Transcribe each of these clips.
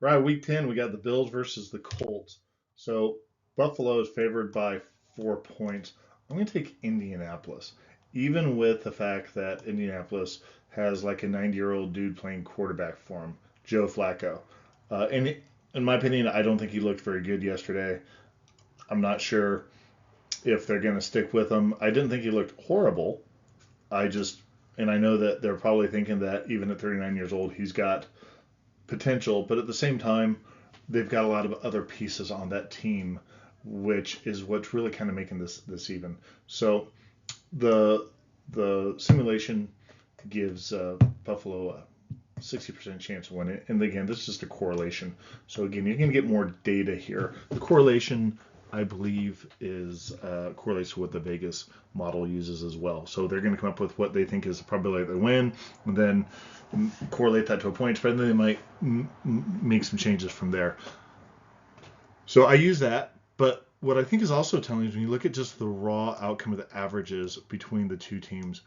Right, week 10, we got the Bills versus the Colts. So Buffalo is favored by 4 points. I'm going to take Indianapolis, even with the fact that Indianapolis has like a 90-year-old dude playing quarterback for him, Joe Flacco. And in my opinion, I don't think he looked very good yesterday. I'm not sure if they're going to stick with him. I didn't think he looked horrible. I just, and I know that they're probably thinking that even at 39 years old, he's got potential, but at the same time, they've got a lot of other pieces on that team, which is what's really kind of making this even. So the the simulation gives Buffalo a 60% chance of winning. And again, this is just a correlation. So again, you can get more data here. The correlation, I believe, is correlates to what the Vegas model uses as well. So they're going to come up with what they think is the probability they win, and then correlate that to a point spread, and then they might make some changes from there. So I use that, but what I think is also telling is when you look at just the raw outcome of the averages between the two teams,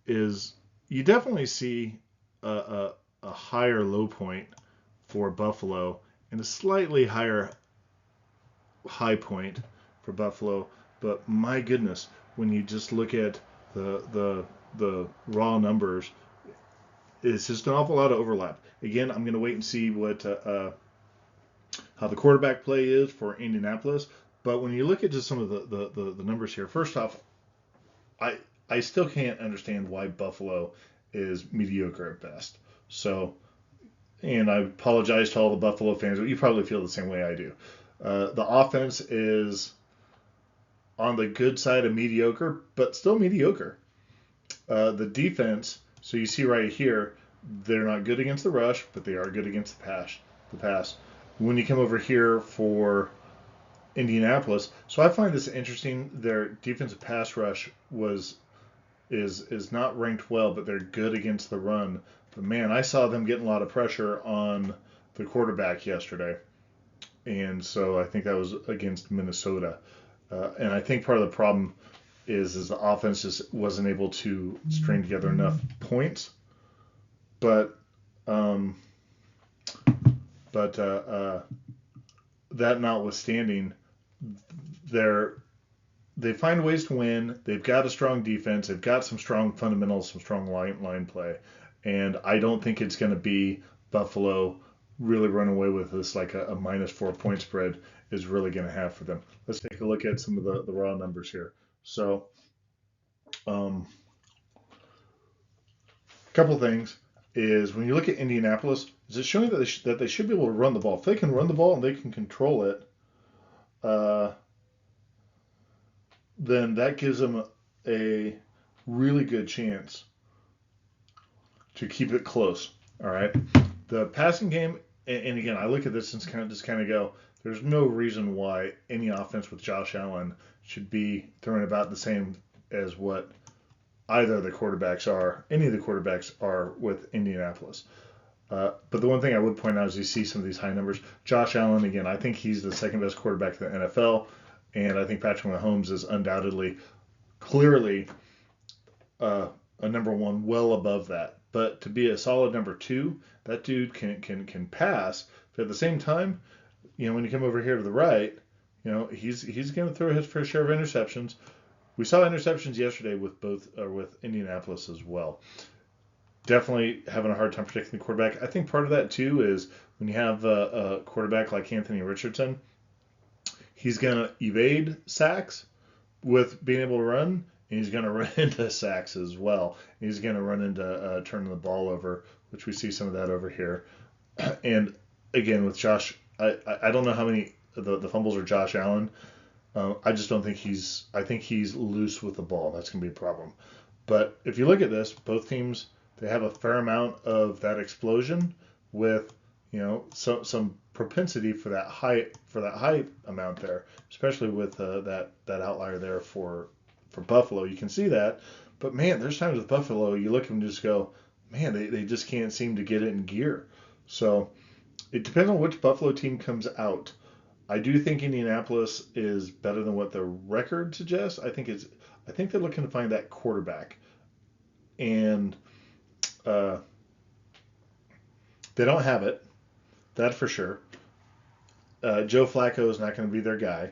is you definitely see a higher low point for Buffalo and a slightly higher high point for Buffalo. But my goodness, when you just look at the raw numbers, it's just an awful lot of overlap. Again, I'm going to wait and see what how the quarterback play is for Indianapolis. But when you look at just some of the numbers here, first off, I I still can't understand why Buffalo is mediocre at best. So, and I apologize to all the Buffalo fans, but you probably feel the same way I do. The offense is on the good side of mediocre, but still mediocre. The defense, so you see right here, they're not good against the rush, but they are good against the pass. The pass. When you come over here for Indianapolis, so I find this interesting. Their defensive pass rush is not ranked well, but they're good against the run. But man, I saw them getting a lot of pressure on the quarterback yesterday, and so I think that was against Minnesota. And I think part of the problem is the offense just wasn't able to string together enough points. But um, but that notwithstanding, they're they find ways to win. They've got a strong defense. They've got some strong fundamentals, some strong line play, and I don't think it's going to be Buffalo really run away with this like a -4 point spread is really going to have for them. Let's take a look at some of the raw numbers here. So, um, a couple things is when you look at Indianapolis, is it showing that that they should be able to run the ball? If they can run the ball and they can control it, uh, then that gives them a really good chance to keep it close. All right. The passing game, and again, I look at this and kind of go, there's no reason why any offense with Josh Allen should be throwing about the same as what either of the quarterbacks are, any of the quarterbacks are with Indianapolis. But the one thing I would point out is you see some of these high numbers. Josh Allen, again, I think he's the second best quarterback in the NFL, and I think Patrick Mahomes is undoubtedly, clearly a number one, well above that. But to be a solid number two, that dude can pass. But at the same time, when you come over here to the right, he's going to throw his fair share of interceptions. We saw interceptions yesterday with both with Indianapolis as well. Definitely having a hard time predicting the quarterback. I think part of that too is when you have a quarterback like Anthony Richardson, he's going to evade sacks with being able to run, and he's going to run into sacks as well. He's going to run into turning the ball over, which we see some of that over here. And again, with Josh, I don't know how many the fumbles are Josh Allen. I just don't think he's. I think he's loose with the ball. That's going to be a problem. But if you look at this, both teams they have a fair amount of that explosion with some propensity for that high amount there, especially with that outlier there for Buffalo. You can see that, but man, there's times with Buffalo you look at them and just go, man, they just can't seem to get it in gear. So it depends on which Buffalo team comes out. I do think Indianapolis is better than what the record suggests. I think they're looking to find that quarterback, and uh, they don't have it. that for sure. Joe Flacco is not going to be their guy,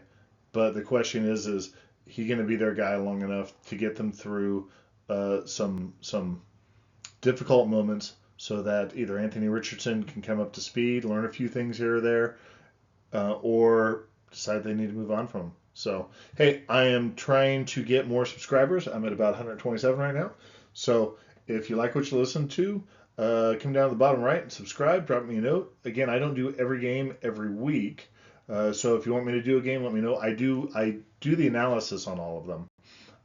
but the question is he going to be their guy long enough to get them through some difficult moments so that either Anthony Richardson can come up to speed, learn a few things here or there, or decide they need to move on from him. So, hey, I am trying to get more subscribers. I'm at about 127 right now. So, if you like what you listen to, come down to the bottom right and subscribe. Drop me a note. Again, I don't do every game every week. So if you want me to do a game, let me know. I do the analysis on all of them.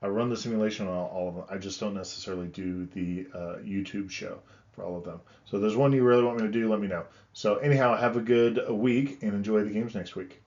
I run the simulation on all of them. I just don't necessarily do the YouTube show for all of them. So if there's one you really want me to do, let me know. So anyhow, have a good week and enjoy the games next week.